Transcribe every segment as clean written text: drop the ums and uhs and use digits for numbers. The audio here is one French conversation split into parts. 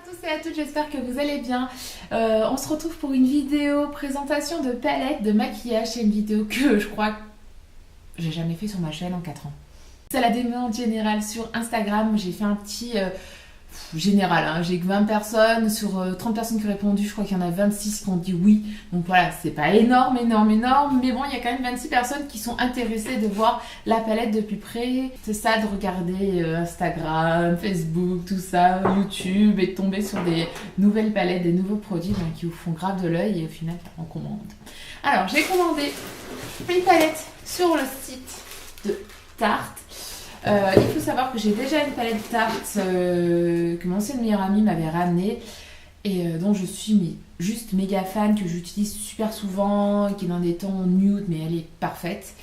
tous et à toutes, j'espère que vous allez bien. On se retrouve pour une vidéo présentation de palettes de maquillage. C'est une vidéo que je crois que j'ai jamais fait sur ma chaîne en 4 ans. C'est la demande générale sur Instagram. J'ai fait un petit général, hein. J'ai que 20 personnes, sur 30 personnes qui ont répondu, je crois qu'il y en a 26 qui ont dit oui. Donc voilà, c'est pas énorme, mais bon, il y a quand même 26 personnes qui sont intéressées de voir la palette de plus près. C'est ça, de regarder Instagram, Facebook, tout ça, YouTube, et de tomber sur des nouvelles palettes, des nouveaux produits qui vous font grave de l'œil, et au final, on commande. Alors, j'ai commandé une palette sur le site de Tarte. Il faut savoir que j'ai déjà une palette Tarte que mon ancienne meilleure amie m'avait ramenée et dont je suis juste méga fan, que j'utilise super souvent, qui est dans des tons nude, mais elle est parfaite.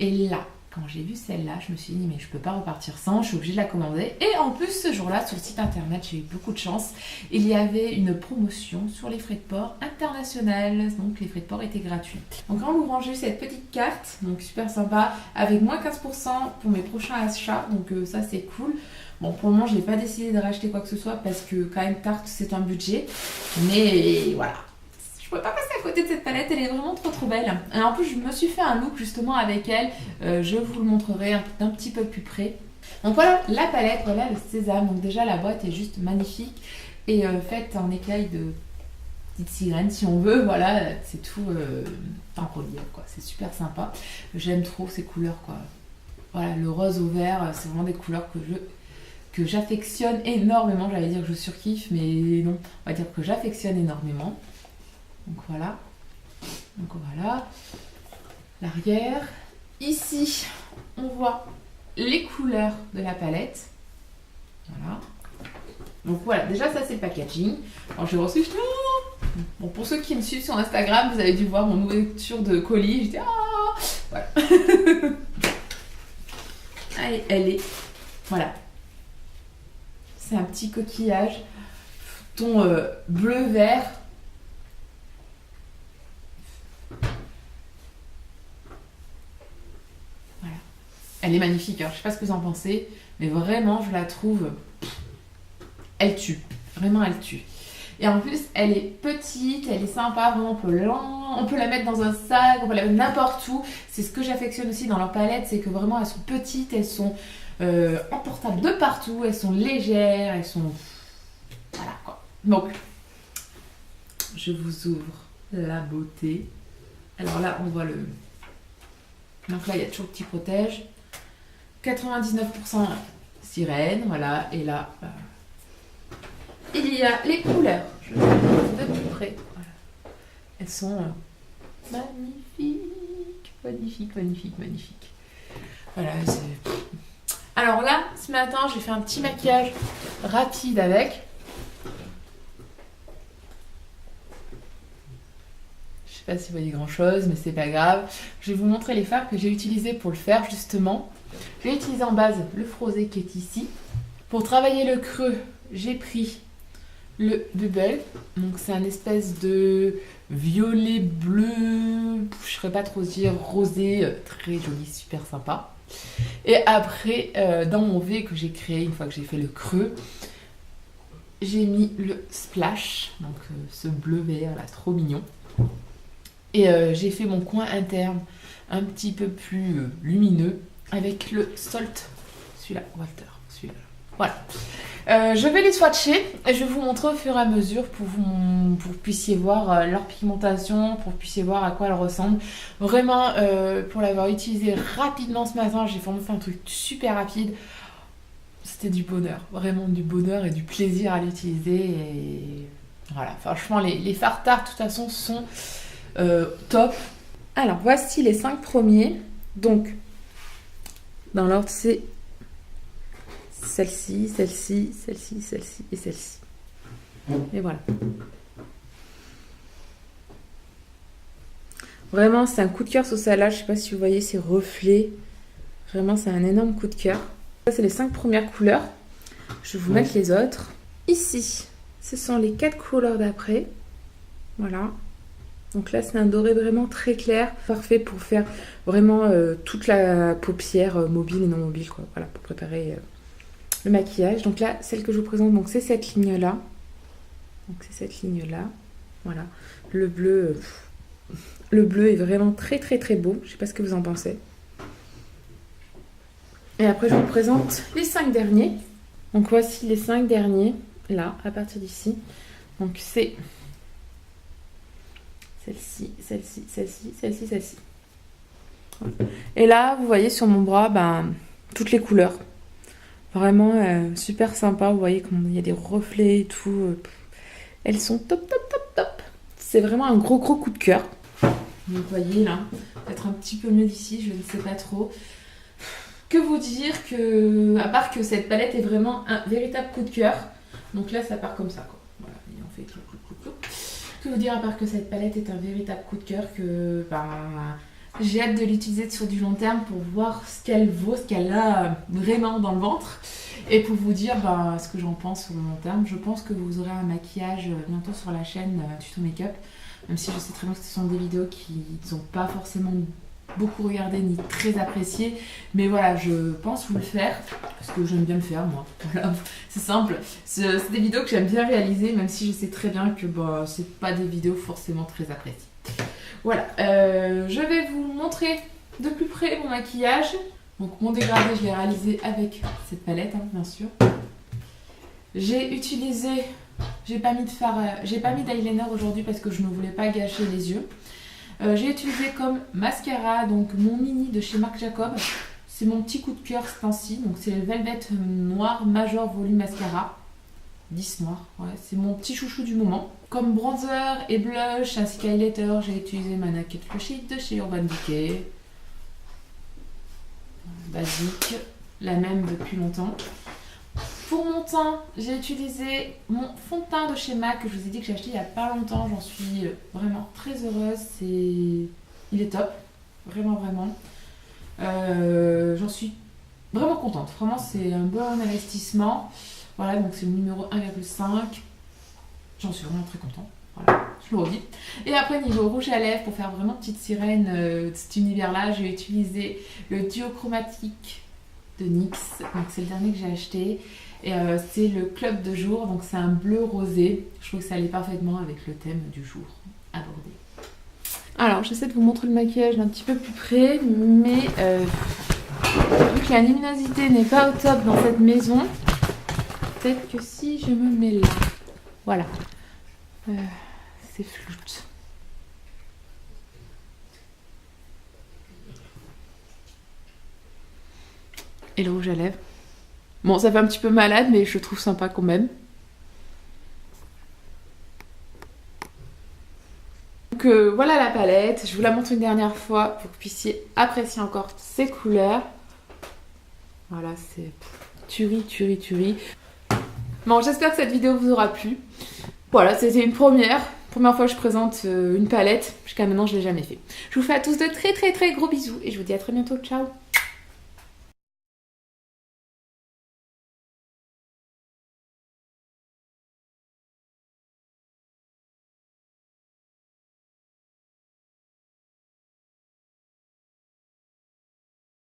Et là, quand j'ai vu celle-là, je me suis dit mais je peux pas repartir sans, je suis obligée de la commander. Et en plus, ce jour-là, sur le site internet, j'ai eu beaucoup de chance. Il y avait une promotion sur les frais de port international, donc les frais de port étaient gratuits. Donc en ouvrant, j'ai eu cette petite carte, donc super sympa, avec moins 15% pour mes prochains achats, donc ça c'est cool. Bon, pour le moment, je n'ai pas décidé de racheter quoi que ce soit parce que quand même Tarte, c'est un budget, mais voilà. Je ne pouvais pas passer à côté de cette palette, elle est vraiment trop belle. Et en plus, je me suis fait un look justement avec elle, je vous le montrerai d'un petit peu plus près. Donc voilà la palette, voilà le sésame. Donc déjà, la boîte est juste magnifique et faite en écaille de petite sirène si on veut. Voilà, c'est tout en relief, quoi. C'est super sympa. J'aime trop ces couleurs, quoi. Voilà, le rose au vert, c'est vraiment des couleurs que j'affectionne énormément. J'allais dire que je surkiffe, mais non, on va dire que j'affectionne énormément. Donc voilà, l'arrière. Ici, on voit les couleurs de la palette. Voilà. Donc voilà, déjà ça c'est le packaging. Alors j'ai reçu, bon, pour ceux qui me suivent sur Instagram, vous avez dû voir mon ouverture de colis. J'étais voilà. Allez, elle est, voilà. C'est un petit coquillage, ton bleu-vert. Voilà. Elle est magnifique, alors je sais pas ce que vous en pensez, mais vraiment je la trouve, elle tue, vraiment elle tue. Et en plus elle est petite, elle est sympa, vraiment on peut la mettre dans un sac, on peut la mettre n'importe où. C'est ce que j'affectionne aussi dans leur palette, c'est que vraiment elles sont petites, elles sont emportables de partout, elles sont légères, elles sont... Voilà quoi. Donc, je vous ouvre la beauté. Alors là, on voit le... Donc là, il y a toujours le petit protège. 99% sirène, voilà. Et là, il y a les couleurs. Je vais vous montrer de plus près. Voilà. Elles sont magnifiques. Voilà, c'est... Alors là, ce matin, j'ai fait un petit maquillage rapide avec. Je sais pas si vous voyez grand chose, mais c'est pas grave. Je vais vous montrer les fards que j'ai utilisés pour le faire justement. J'ai utilisé en base le Frosé qui est ici. Pour travailler le creux, j'ai pris le Bubble. Donc c'est un espèce de violet bleu, je ne saurais pas trop dire, rosé, très joli, super sympa. Et après, dans mon V que j'ai créé une fois que j'ai fait le creux, j'ai mis le Splash, donc ce bleu vert là, trop mignon. Et j'ai fait mon coin interne un petit peu plus lumineux avec le Salt, celui-là, Walter, celui-là. Voilà. Je vais les swatcher et je vais vous montrer au fur et à mesure pour que vous puissiez voir leur pigmentation, pour que vous puissiez voir à quoi elles ressemblent. Vraiment, pour l'avoir utilisé rapidement ce matin, j'ai vraiment fait un truc super rapide. C'était du bonheur, vraiment du bonheur et du plaisir à l'utiliser. Et voilà, franchement, les fards Tarte de toute façon sont top. Alors, voici les 5 premiers. Donc, dans l'ordre, c'est celle-ci et celle-ci. Et voilà. Vraiment, c'est un coup de cœur sur celle-là. Je ne sais pas si vous voyez ces reflets. Vraiment, c'est un énorme coup de cœur. Ça, c'est les 5 premières couleurs. Je vais vous mettre les autres. Ici, ce sont les 4 couleurs d'après. Voilà. Donc là, c'est un doré vraiment très clair. Parfait pour faire vraiment toute la paupière mobile et non mobile, quoi. Voilà, pour préparer... le maquillage. Donc là, celle que je vous présente, donc c'est cette ligne là. Donc c'est cette ligne-là. Voilà. Le bleu est vraiment très très très beau. Je sais pas ce que vous en pensez. Et après, je vous présente les 5 derniers. Donc voici les 5 derniers, là, à partir d'ici. Donc c'est celle-ci, celle-ci, celle-ci, celle-ci, celle-ci. Et là, vous voyez sur mon bras, toutes les couleurs. Vraiment super sympa. Vous voyez comme il y a des reflets et tout. Elles sont top, top, top, top. C'est vraiment un gros, gros coup de cœur. Donc vous voyez là, peut-être un petit peu mieux d'ici, je ne sais pas trop. Que vous dire que, à part que cette palette est vraiment un véritable coup de cœur. Donc là, ça part comme ça, quoi. Voilà, et on fait clou, clou, clou, clou. Que vous dire à part que cette palette est un véritable coup de cœur, que j'ai hâte de l'utiliser sur du long terme pour voir ce qu'elle vaut, ce qu'elle a vraiment dans le ventre. Et pour vous dire ce que j'en pense sur le long terme. Je pense que vous aurez un maquillage bientôt sur la chaîne Tuto Make-up. Même si je sais très bien que ce sont des vidéos qui ne sont pas forcément beaucoup regardé ni très apprécié, mais voilà, je pense vous le faire parce que j'aime bien le faire moi. Voilà, c'est simple, c'est des vidéos que j'aime bien réaliser, même si je sais très bien que c'est pas des vidéos forcément très appréciées. Voilà, je vais vous montrer de plus près mon maquillage. Donc mon dégradé, je l'ai réalisé avec cette palette, bien sûr. J'ai pas mis d'eyeliner aujourd'hui parce que je ne voulais pas gâcher les yeux. J'ai utilisé comme mascara donc mon mini de chez Marc Jacob. C'est mon petit coup de cœur ce temps-ci. Donc c'est le Velvet Noir Major Volume Mascara. 10 noir, ouais, c'est mon petit chouchou du moment. Comme bronzer et blush ainsi qu'highlighter, j'ai utilisé ma Naked Sheet de chez Urban Decay. Basique, la même depuis longtemps. Pour mon teint, j'ai utilisé mon fond de teint de chez MAC que je vous ai dit que j'ai acheté il n'y a pas longtemps. J'en suis vraiment très heureuse. Il est top. Vraiment, vraiment. J'en suis vraiment contente. Vraiment, c'est un bon investissement. Voilà, donc c'est le numéro 1,5. J'en suis vraiment très contente. Voilà, je le redis. Et après, niveau rouge à lèvres, pour faire vraiment petite sirène de cet univers-là, j'ai utilisé le duo chromatique de NYX. Donc c'est le dernier que j'ai acheté. Et c'est le club de jour, donc c'est un bleu rosé. Je trouve que ça allait parfaitement avec le thème du jour abordé. Alors j'essaie de vous montrer le maquillage d'un petit peu plus près, mais vu que la luminosité n'est pas au top dans cette maison, peut-être que si je me mets là, voilà, c'est floute. Et le rouge à lèvres. Bon, ça fait un petit peu malade, mais je trouve sympa quand même. Donc voilà la palette. Je vous la montre une dernière fois pour que vous puissiez apprécier encore ces couleurs. Voilà, c'est tuerie, tuerie, tuerie. Bon, j'espère que cette vidéo vous aura plu. Voilà, c'était une première fois que je présente une palette. Jusqu'à maintenant, je ne l'ai jamais fait. Je vous fais à tous de très très très gros bisous et je vous dis à très bientôt. Ciao!